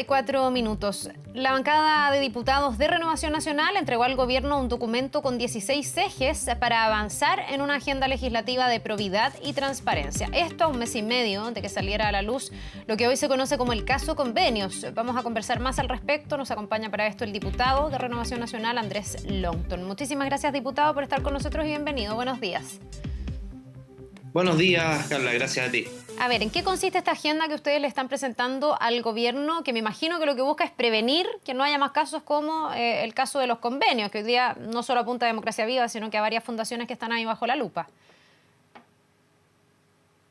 8:34. La bancada de diputados de Renovación Nacional entregó al gobierno un documento con 16 ejes para avanzar en una agenda legislativa de probidad y transparencia. Esto a un mes y medio de que saliera a la luz lo que hoy se conoce como el caso Convenios. Vamos a conversar más al respecto. Nos acompaña para esto el diputado de Renovación Nacional, Andrés Longton. Muchísimas gracias, diputado, por estar con nosotros y bienvenido. Buenos días. Buenos días, Carla, gracias a ti. A ver, ¿en qué consiste esta agenda que ustedes le están presentando al gobierno? Que me imagino que lo que busca es prevenir que no haya más casos como el caso de los convenios, que hoy día no solo apunta a Democracia Viva, sino que a varias fundaciones que están ahí bajo la lupa.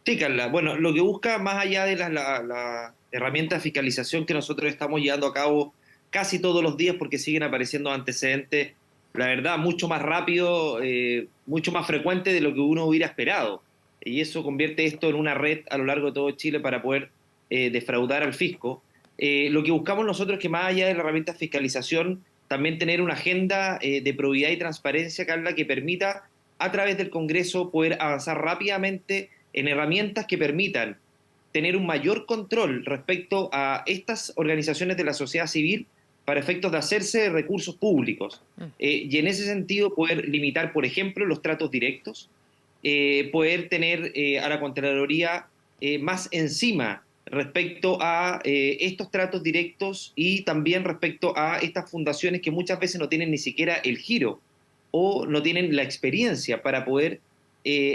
Sí, Carla. Bueno, lo que busca, más allá de la herramienta de fiscalización que nosotros estamos llevando a cabo casi todos los días, porque siguen apareciendo antecedentes, la verdad, mucho más rápido, mucho más frecuente de lo que uno hubiera esperado. Y eso convierte esto en una red a lo largo de todo Chile para poder defraudar al fisco. Lo que buscamos nosotros es que, más allá de la herramienta de fiscalización, también tener una agenda de probidad y transparencia, Carla, que permita a través del Congreso poder avanzar rápidamente en herramientas que permitan tener un mayor control respecto a estas organizaciones de la sociedad civil para efectos de hacerse de recursos públicos. Y en ese sentido poder limitar, por ejemplo, los tratos directos, poder tener a la Contraloría más encima respecto a estos tratos directos y también respecto a estas fundaciones que muchas veces no tienen ni siquiera el giro o no tienen la experiencia para poder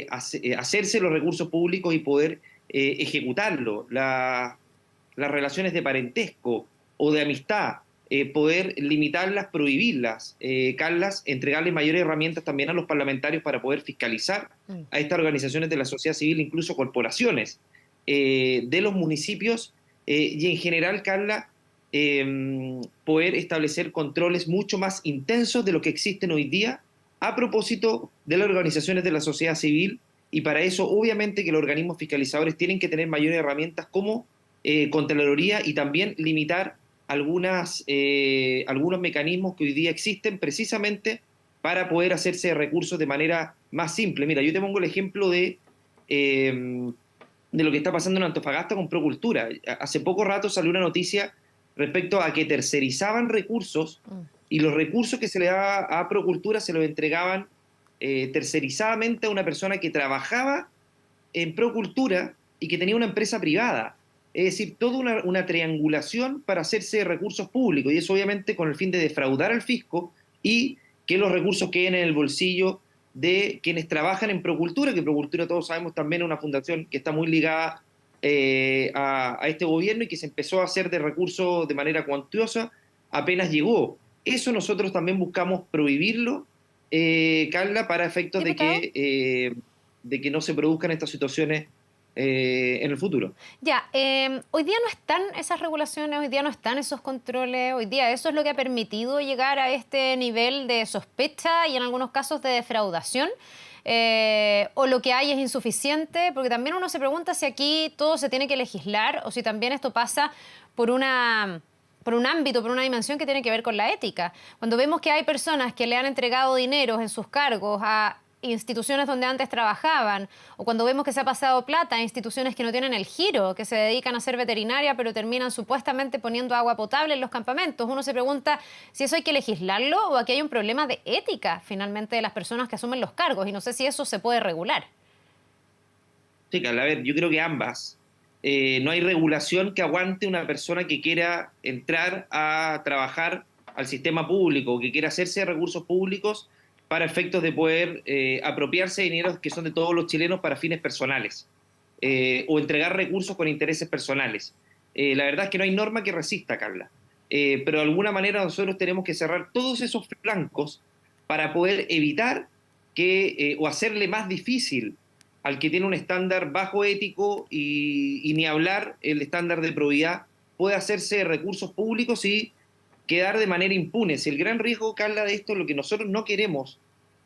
hacerse los recursos públicos y poder ejecutarlo. Las relaciones de parentesco o de amistad, poder limitarlas, prohibirlas, Carlas, entregarle mayores herramientas también a los parlamentarios para poder fiscalizar a estas organizaciones de la sociedad civil, incluso corporaciones de los municipios, y en general, Carla, poder establecer controles mucho más intensos de lo que existen hoy día a propósito de las organizaciones de la sociedad civil, y para eso obviamente que los organismos fiscalizadores tienen que tener mayores herramientas como Contraloría, y también limitar algunos mecanismos que hoy día existen precisamente para poder hacerse de recursos de manera más simple. Mira, yo te pongo el ejemplo de lo que está pasando en Antofagasta con Procultura. Hace poco rato salió una noticia respecto a que tercerizaban recursos y los recursos que se le daba a Procultura se los entregaban tercerizadamente a una persona que trabajaba en Procultura y que tenía una empresa privada. Es decir, toda una triangulación para hacerse de recursos públicos, y eso obviamente con el fin de defraudar al fisco y que los recursos queden en el bolsillo de quienes trabajan en Procultura, que Procultura, todos sabemos, también es una fundación que está muy ligada a este gobierno y que se empezó a hacer de recursos de manera cuantiosa apenas llegó. Eso nosotros también buscamos prohibirlo, Carla, para efectos de que no se produzcan estas situaciones en el futuro. Ya, hoy día no están esas regulaciones, hoy día no están esos controles, hoy día eso es lo que ha permitido llegar a este nivel de sospecha y en algunos casos de defraudación, o lo que hay es insuficiente, porque también uno se pregunta si aquí todo se tiene que legislar o si también esto pasa por un ámbito, por una dimensión que tiene que ver con la ética. Cuando vemos que hay personas que le han entregado dineros en sus cargos a instituciones donde antes trabajaban, o cuando vemos que se ha pasado plata a instituciones que no tienen el giro, que se dedican a ser veterinaria, pero terminan supuestamente poniendo agua potable en los campamentos, uno se pregunta si eso hay que legislarlo o aquí hay un problema de ética, finalmente, de las personas que asumen los cargos, y no sé si eso se puede regular. Sí, Carla, a ver, yo creo que ambas. No hay regulación que aguante una persona que quiera entrar a trabajar al sistema público, que quiera hacerse de recursos públicos para efectos de poder apropiarse de dineros que son de todos los chilenos para fines personales, o entregar recursos con intereses personales. La verdad es que no hay norma que resista, Carla, pero de alguna manera nosotros tenemos que cerrar todos esos flancos para poder evitar que, o hacerle más difícil al que tiene un estándar bajo ético y ni hablar el estándar de probidad, puede hacerse de recursos públicos y quedar de manera impune. Si el gran riesgo, Carla, de esto, lo que nosotros no queremos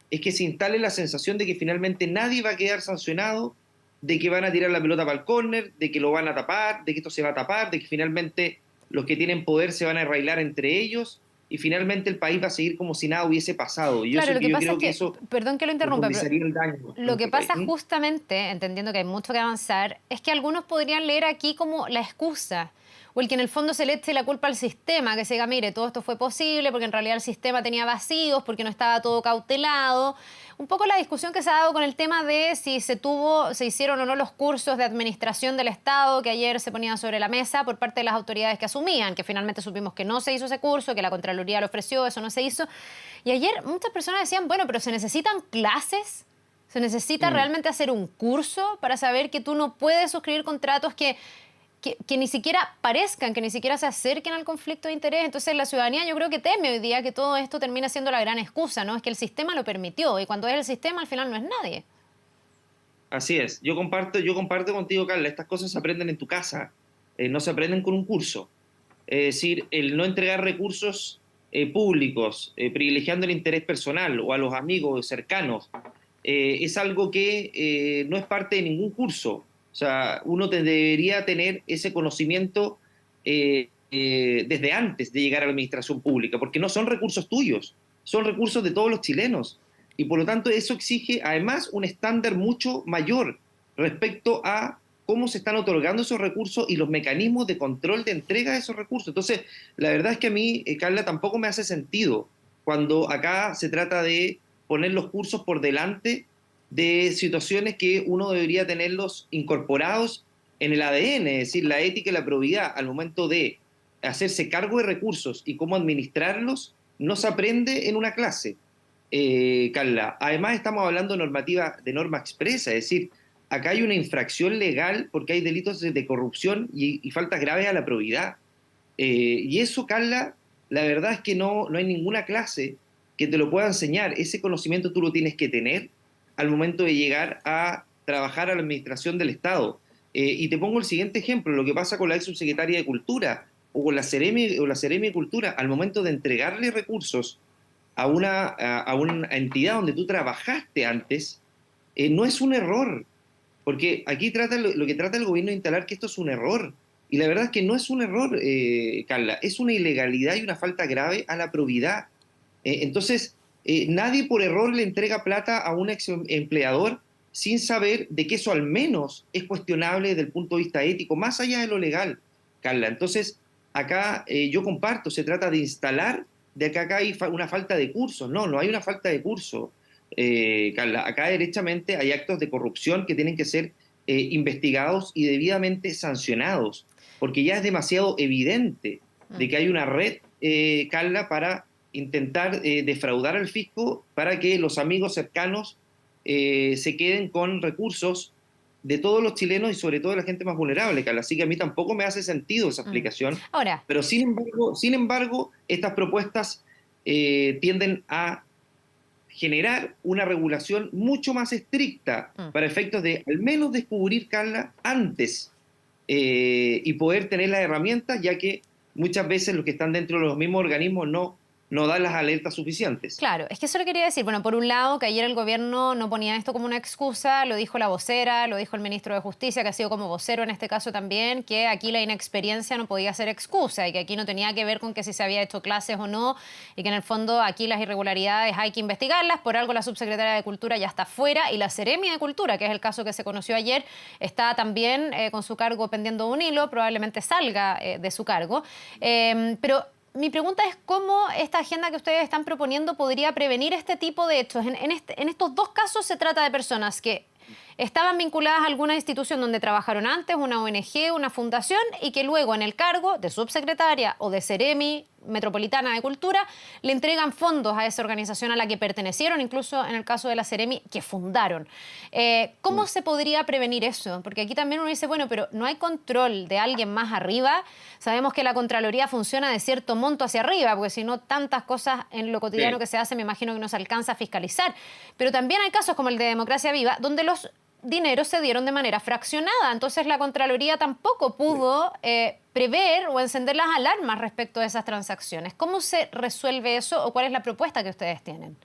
es que se instale la sensación de que finalmente nadie va a quedar sancionado, de que van a tirar la pelota para el córner, de que lo van a tapar, de que esto se va a tapar, de que finalmente los que tienen poder se van a arreglar entre ellos y finalmente el país va a seguir como si nada hubiese pasado. Y Claro, yo, lo que yo pasa creo es que que, eso perdón que lo interrumpa, pero profundizaría el daño en lo que nuestro país. pasa justamente, entendiendo que hay mucho que avanzar, es que algunos podrían leer aquí como la excusa. o el que en el fondo se le eche la culpa al sistema, que se diga, mire, todo esto fue posible porque en realidad el sistema tenía vacíos, porque no estaba todo cautelado. Un poco la discusión que se ha dado con el tema de si se hicieron o no los cursos de administración del Estado que ayer se ponían sobre la mesa por parte de las autoridades que asumían, que finalmente supimos que no se hizo ese curso, que la Contraloría lo ofreció, eso no se hizo. Y ayer muchas personas decían, bueno, pero ¿se necesitan clases? ¿Se necesita realmente hacer un curso para saber que tú no puedes suscribir contratos que ni siquiera parezcan, que ni siquiera se acerquen al conflicto de interés? Entonces la ciudadanía yo creo que teme hoy día que todo esto termine siendo la gran excusa, ¿no? Es que el sistema lo permitió y cuando es el sistema al final no es nadie. Así es, yo comparto contigo, Carla, estas cosas se aprenden en tu casa, no se aprenden con un curso. Es decir, el no entregar recursos públicos, privilegiando el interés personal o a los amigos cercanos, es algo que no es parte de ningún curso. O sea, uno debería tener ese conocimiento desde antes de llegar a la administración pública, porque no son recursos tuyos, son recursos de todos los chilenos. Y por lo tanto eso exige además un estándar mucho mayor respecto a cómo se están otorgando esos recursos y los mecanismos de control de entrega de esos recursos. Entonces, la verdad es que a mí, Carla, tampoco me hace sentido cuando acá se trata de poner los cursos por delante de situaciones que uno debería tenerlos incorporados en el ADN, es decir, la ética y la probidad al momento de hacerse cargo de recursos y cómo administrarlos, no se aprende en una clase. Carla, además estamos hablando de norma expresa, es decir, acá hay una infracción legal porque hay delitos de corrupción y faltas graves a la probidad. Y eso, Carla, la verdad es que no hay ninguna clase que te lo pueda enseñar. Ese conocimiento tú lo tienes que tener al momento de llegar a trabajar a la administración del Estado. Y te pongo el siguiente ejemplo, lo que pasa con la ex subsecretaria de Cultura o con la Seremi de Cultura, al momento de entregarle recursos a una entidad donde tú trabajaste antes, no es un error, porque aquí lo que trata el gobierno de instalar que esto es un error. Y la verdad es que no es un error, Carla, es una ilegalidad y una falta grave a la probidad. Entonces, nadie por error le entrega plata a un ex empleador sin saber de que eso al menos es cuestionable desde el punto de vista ético, más allá de lo legal, Carla. Entonces, acá yo comparto, se trata de instalar de que acá hay una falta de cursos. No hay una falta de curso, Carla. Acá derechamente hay actos de corrupción que tienen que ser investigados y debidamente sancionados, porque ya es demasiado evidente de que hay una red, Carla, para intentar defraudar al fisco para que los amigos cercanos se queden con recursos de todos los chilenos y sobre todo de la gente más vulnerable, Carla. Así que a mí tampoco me hace sentido esa explicación. Ahora, pero sin embargo estas propuestas tienden a generar una regulación mucho más estricta para efectos de al menos descubrir, Carla, antes y poder tener las herramientas, ya que muchas veces los que están dentro de los mismos organismos no dan las alertas suficientes. claro, es que eso lo quería decir. Bueno, por un lado, que ayer el gobierno no ponía esto como una excusa, lo dijo la vocera, lo dijo el ministro de Justicia, que ha sido como vocero en este caso también, que aquí la inexperiencia no podía ser excusa y que aquí no tenía que ver con que si se había hecho clases o no y que en el fondo aquí las irregularidades hay que investigarlas. Por algo la subsecretaria de Cultura ya está fuera y la Seremi de Cultura, que es el caso que se conoció ayer, está también con su cargo pendiendo un hilo, probablemente salga de su cargo. Pero mi pregunta es cómo esta agenda que ustedes están proponiendo podría prevenir este tipo de hechos. En estos dos casos se trata de personas que estaban vinculadas a alguna institución donde trabajaron antes, una ONG, una fundación, y que luego en el cargo de subsecretaria o de Seremi Metropolitana de Cultura le entregan fondos a esa organización a la que pertenecieron, incluso en el caso de la Seremi, que fundaron. ¿Cómo se podría prevenir eso? Porque aquí también uno dice, bueno, pero no hay control de alguien más arriba. Sabemos que la Contraloría funciona de cierto monto hacia arriba, porque si no, tantas cosas en lo cotidiano que se hace, me imagino que no se alcanza a fiscalizar. Pero también hay casos como el de Democracia Viva, donde los dineros se dieron de manera fraccionada. Entonces la Contraloría tampoco pudo prever o encender las alarmas respecto a esas transacciones. ¿Cómo se resuelve eso o cuál es la propuesta que ustedes tienen?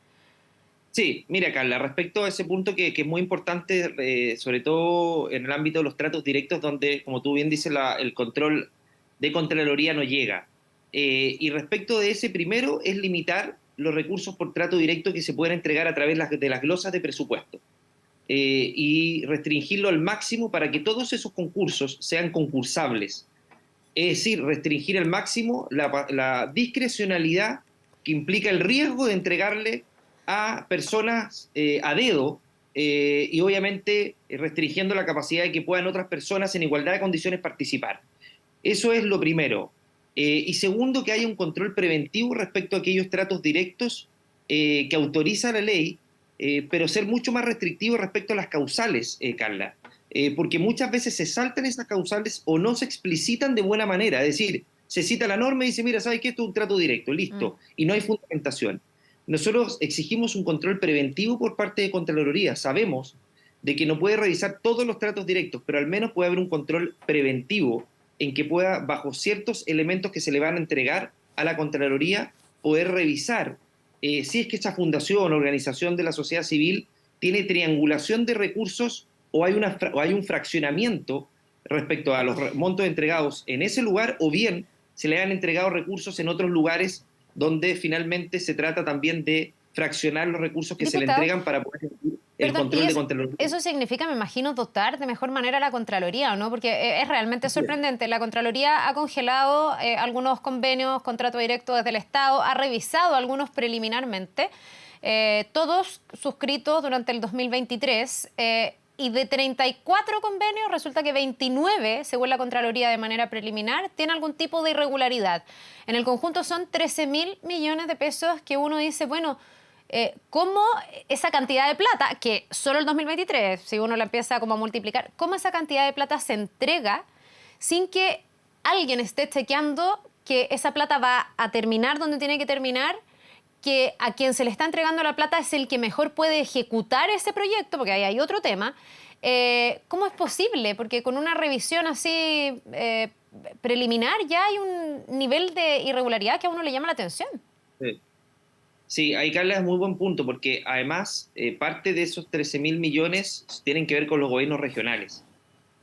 Sí, mira, Carla, respecto a ese punto que es muy importante, sobre todo en el ámbito de los tratos directos, donde, como tú bien dices, el control de Contraloría no llega. Y respecto de ese primero, es limitar los recursos por trato directo que se pueden entregar a través de las glosas de presupuesto. Y restringirlo al máximo para que todos esos concursos sean concursables. Es decir, restringir al máximo la discrecionalidad que implica el riesgo de entregarle a personas a dedo y obviamente restringiendo la capacidad de que puedan otras personas en igualdad de condiciones participar. Eso es lo primero. Y segundo, que haya un control preventivo respecto a aquellos tratos directos que autoriza la ley, pero ser mucho más restrictivo respecto a las causales, Carla. Porque muchas veces se saltan esas causales o no se explicitan de buena manera. Es decir, se cita la norma y dice, mira, ¿sabes qué? Esto es un trato directo, listo, y no hay fundamentación. Nosotros exigimos un control preventivo por parte de Contraloría. Sabemos de que no puede revisar todos los tratos directos, pero al menos puede haber un control preventivo en que pueda, bajo ciertos elementos que se le van a entregar a la Contraloría, poder revisar si es que esa fundación o organización de la sociedad civil tiene triangulación de recursos o hay un fraccionamiento respecto a los montos entregados en ese lugar, o bien se le han entregado recursos en otros lugares donde finalmente se trata también de fraccionar los recursos que se le entregan para poder ejercer el control de Contraloría. Eso significa, me imagino, dotar de mejor manera a la Contraloría, ¿no? Porque es realmente sorprendente. La Contraloría ha congelado algunos convenios, contrato directo desde el Estado, ha revisado algunos preliminarmente, todos suscritos durante el 2023, y de 34 convenios resulta que 29, según la Contraloría de manera preliminar, tiene algún tipo de irregularidad. En el conjunto son 13.000 millones de pesos que uno dice, bueno, ¿cómo esa cantidad de plata, que solo el 2023, si uno la empieza como a multiplicar, cómo esa cantidad de plata se entrega sin que alguien esté chequeando que esa plata va a terminar donde tiene que terminar, que a quien se le está entregando la plata es el que mejor puede ejecutar ese proyecto, porque ahí hay otro tema? ¿Cómo es posible? Porque con una revisión así preliminar ya hay un nivel de irregularidad que a uno le llama la atención. Sí. Sí, ahí Carla es muy buen punto, porque además parte de esos 13.000 millones tienen que ver con los gobiernos regionales.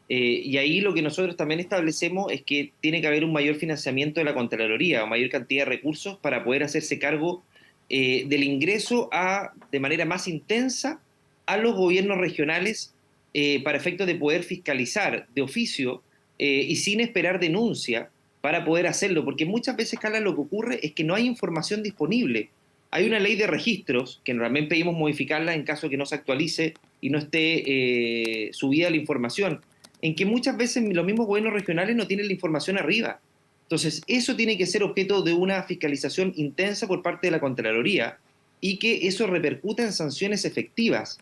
Y ahí lo que nosotros también establecemos es que tiene que haber un mayor financiamiento de la Contraloría, o mayor cantidad de recursos para poder hacerse cargo del ingreso de manera más intensa a los gobiernos regionales para efectos de poder fiscalizar de oficio y sin esperar denuncia para poder hacerlo, porque muchas veces, Carla, lo que ocurre es que no hay información disponible. Hay una ley de registros, que también pedimos modificarla en caso de que no se actualice y no esté subida la información, en que muchas veces los mismos gobiernos regionales no tienen la información arriba. Entonces, eso tiene que ser objeto de una fiscalización intensa por parte de la Contraloría y que eso repercuta en sanciones efectivas,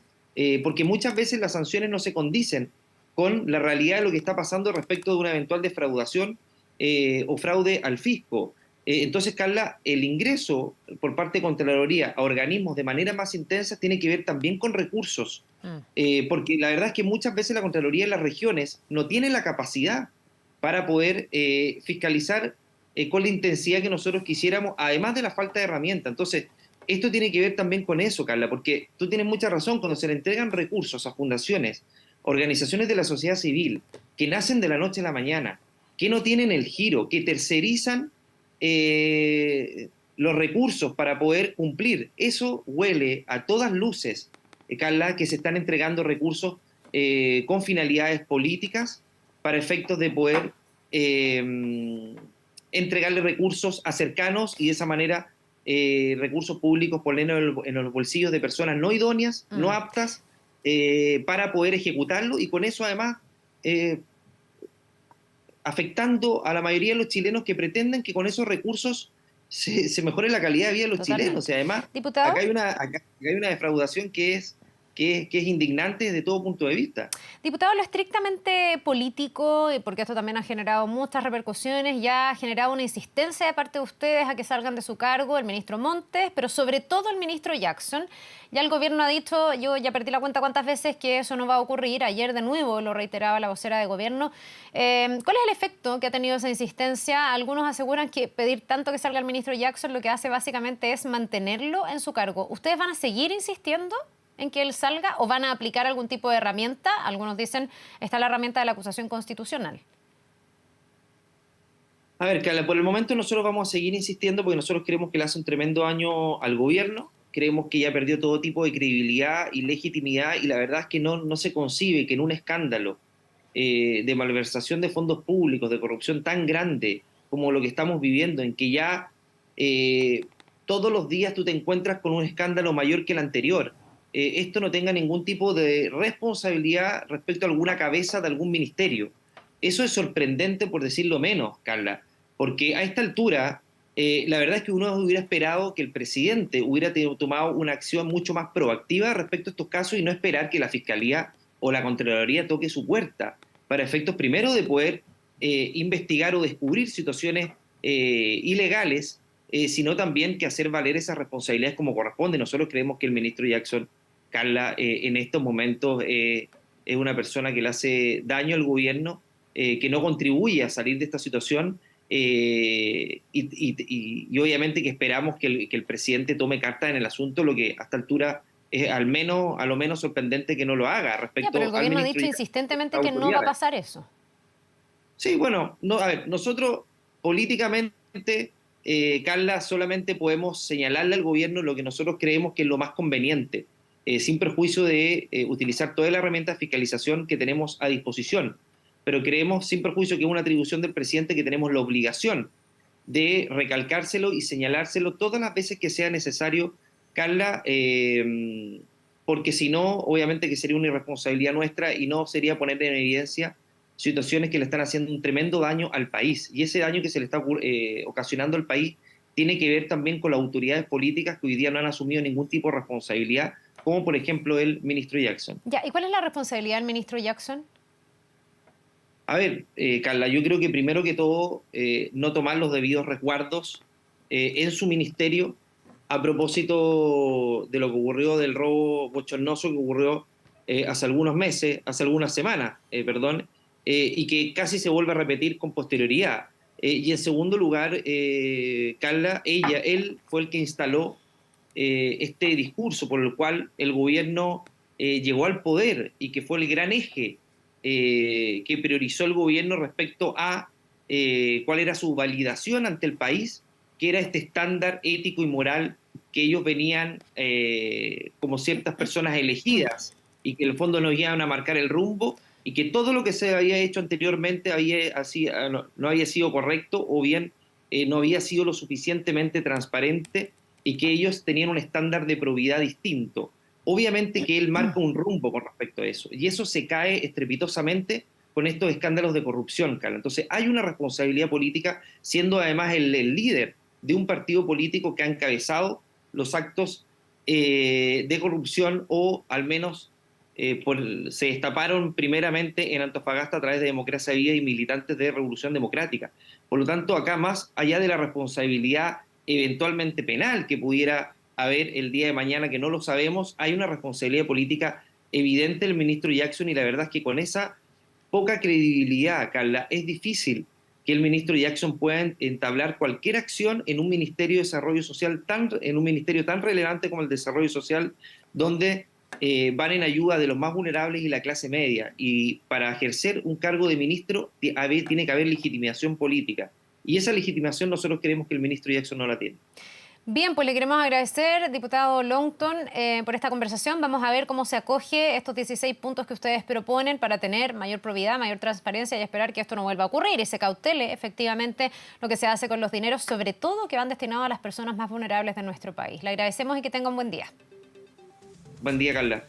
porque muchas veces las sanciones no se condicen con la realidad de lo que está pasando respecto de una eventual defraudación o fraude al fisco. Entonces, Carla, el ingreso por parte de Contraloría a organismos de manera más intensa tiene que ver también con recursos, porque la verdad es que muchas veces la Contraloría en las regiones no tiene la capacidad para poder fiscalizar con la intensidad que nosotros quisiéramos, además de la falta de herramientas. Entonces, esto tiene que ver también con eso, Carla, porque tú tienes mucha razón, cuando se le entregan recursos a fundaciones, organizaciones de la sociedad civil, que nacen de la noche a la mañana, que no tienen el giro, que tercerizan los recursos para poder cumplir. Eso huele a todas luces, Carla, que se están entregando recursos con finalidades políticas para efectos de poder entregarle recursos a cercanos y de esa manera recursos públicos ponerlos en los bolsillos de personas no idóneas, no aptas, para poder ejecutarlo y con eso además afectando a la mayoría de los chilenos que pretenden que con esos recursos se mejore la calidad de vida de los chilenos. Y además, ¿Diputado? acá hay una defraudación que es indignante desde todo punto de vista. Diputado, lo estrictamente político, porque esto también ha generado muchas repercusiones, ya ha generado una insistencia de parte de ustedes a que salgan de su cargo el ministro Montes, pero sobre todo el ministro Jackson. Ya el gobierno ha dicho, yo ya perdí la cuenta cuántas veces, que eso no va a ocurrir. Ayer de nuevo lo reiteraba la vocera de gobierno. ¿Cuál es el efecto que ha tenido esa insistencia? Algunos aseguran que pedir tanto que salga el ministro Jackson lo que hace básicamente es mantenerlo en su cargo. ¿Ustedes van a seguir insistiendo en que él salga o van a aplicar algún tipo de herramienta? Algunos dicen, está la herramienta de la acusación constitucional. A ver, Carla, por el momento nosotros vamos a seguir insistiendo porque nosotros creemos que le hace un tremendo daño al gobierno, creemos que ya perdió todo tipo de credibilidad y legitimidad y la verdad es que no se concibe que en un escándalo de malversación de fondos públicos, de corrupción tan grande como lo que estamos viviendo, en que ya todos los días tú te encuentras con un escándalo mayor que el anterior, esto no tenga ningún tipo de responsabilidad respecto a alguna cabeza de algún ministerio. Eso es sorprendente, por decirlo menos, Carla, porque a esta altura, la verdad es que uno hubiera esperado que el presidente hubiera tomado una acción mucho más proactiva respecto a estos casos y no esperar que la Fiscalía o la Contraloría toque su puerta, para efectos primero de poder investigar o descubrir situaciones ilegales, sino también que hacer valer esas responsabilidades como corresponde. Nosotros creemos que el ministro Jackson, Carla, en estos momentos es una persona que le hace daño al gobierno, que no contribuye a salir de esta situación, y obviamente que esperamos que el presidente tome carta en el asunto, lo que hasta altura es a lo menos sorprendente que no lo haga Ya, pero el respecto al gobierno ha ministro dicho y a insistentemente la que no va a autoridad. pasar eso. Sí, bueno, no, a ver, nosotros políticamente, Carla, solamente podemos señalarle al gobierno lo que nosotros creemos que es lo más conveniente, sin perjuicio de utilizar toda la herramienta de fiscalización que tenemos a disposición. Pero creemos, sin perjuicio, que es una atribución del presidente que tenemos la obligación de recalcárselo y señalárselo todas las veces que sea necesario, Carla, porque si no, obviamente que sería una irresponsabilidad nuestra y no sería poner en evidencia situaciones que le están haciendo un tremendo daño al país. Y ese daño que se le está ocasionando al país tiene que ver también con las autoridades políticas que hoy día no han asumido ningún tipo de responsabilidad, como por ejemplo el ministro Jackson. Ya, ¿y cuál es la responsabilidad del ministro Jackson? A ver, Carla, yo creo que primero que todo, no tomar los debidos resguardos en su ministerio a propósito de lo que ocurrió del robo bochornoso que ocurrió hace algunos meses, hace algunas semanas, perdón, y que casi se vuelve a repetir con posterioridad. Y en segundo lugar, Carla, él fue el que instaló este discurso por el cual el gobierno llegó al poder y que fue el gran eje que priorizó el gobierno respecto a cuál era su validación ante el país, que era este estándar ético y moral que ellos venían como ciertas personas elegidas y que en el fondo nos iban a marcar el rumbo y que todo lo que se había hecho anteriormente no había sido correcto o bien no había sido lo suficientemente transparente y que ellos tenían un estándar de probidad distinto. Obviamente que él marca un rumbo con respecto a eso, y eso se cae estrepitosamente con estos escándalos de corrupción, Carla. Entonces hay una responsabilidad política, siendo además el líder de un partido político que ha encabezado los actos de corrupción, o al menos se destaparon primeramente en Antofagasta a través de Democracia Viva y militantes de Revolución Democrática. Por lo tanto, acá, más allá de la responsabilidad eventualmente penal que pudiera haber el día de mañana, que no lo sabemos, hay una responsabilidad política evidente del ministro Jackson, y la verdad es que con esa poca credibilidad, Carla, es difícil que el ministro Jackson pueda entablar cualquier acción en un ministerio de desarrollo social, en un ministerio tan relevante como el desarrollo social, donde van en ayuda de los más vulnerables y la clase media. Y para ejercer un cargo de ministro tiene que haber legitimación política. Y esa legitimación nosotros creemos que el ministro Jackson no la tiene. Bien, pues le queremos agradecer, diputado Longton, por esta conversación. Vamos a ver cómo se acoge estos 16 puntos que ustedes proponen para tener mayor probidad, mayor transparencia y esperar que esto no vuelva a ocurrir y se cautele efectivamente lo que se hace con los dineros, sobre todo que van destinados a las personas más vulnerables de nuestro país. Le agradecemos y que tenga un buen día. Buen día, Carla.